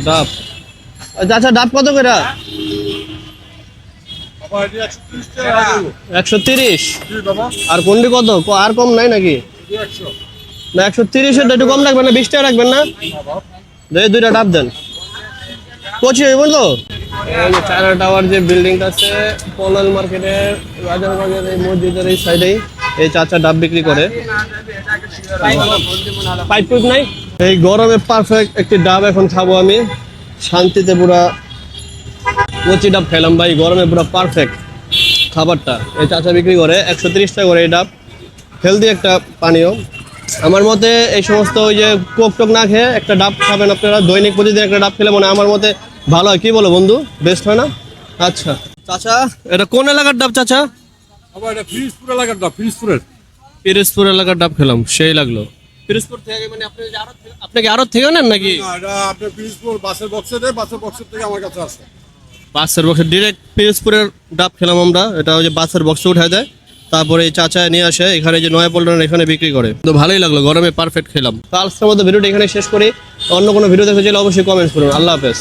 ডাব। আচ্ছা ডাব কত করে? 130। আর কোনটি কত? আর কম নাই নাকি? না 130 একটু কম রাখবেন না, 20 টাকা রাখবেন না? দুইটা ডাব দেন। কচি হইব তো? এই যে চায়না টাওয়ার যে বিল্ডিংটা আছে পলাল মার্কেটের রাজার বাজার এই মসজিদের এই সাইডেই এই চাচা ডাব বিক্রি করে। পাইপ নাই। এই গরমে পারফেক্ট একটি ডাব এখন খাবো আমি শান্তিতে। পুরা কচি ডাব খেলাম ভাই, গরমে পুরো পারফেক্ট খাবারটা। এই চাচা বিক্রি করে 130 টাকা করে এই ডাব। হেলদি একটা পানীয় আমার মতে। এই সমস্ত ওই যে কোক টোক না খেয়ে একটা ডাব খাবেন আপনারা, দৈনিক প্রতিদিন একটা ডাব খেলে মনে আমার মতে ভালো হয়। কি বলো বন্ধু, বেস্ট হয় না? আচ্ছা চাচা, এটা কোন এলাকার ডাব চাচা? এটা পিরিজপুর এলাকার ডাব, পিরিজপুরের। পিরোজপুর এলাকার ডাব খেলাম, সেই লাগলো। পিরোজপুর থেকে মানে আপনাকে আরো থেকে নেন নাকি? এটা আপনার পিরিজপুর বাসের বক্সে দেয়, বাসের বক্সের থেকে আমার কাছে আসে। বাসের বক্সে ডিরেক্ট পিরোজপুরের ডাব খেলাম আমরা। এটা ওই যে বাসের বক্সে উঠায় দেয়, তারপরে এই চাচা নিয়ে আসে এখানে যে নয়াপল্টন এখানে বিক্রি করে। তো ভালোই লাগলো, গরমে পারফেক্ট খেলাম। তো আজকের মতো ভিডিওটা এখানে শেষ করি। অন্য কোনো ভিডিও দেখতে চাইলে অবশ্যই কমেন্টস করুন। আল্লাহ হাফেজ।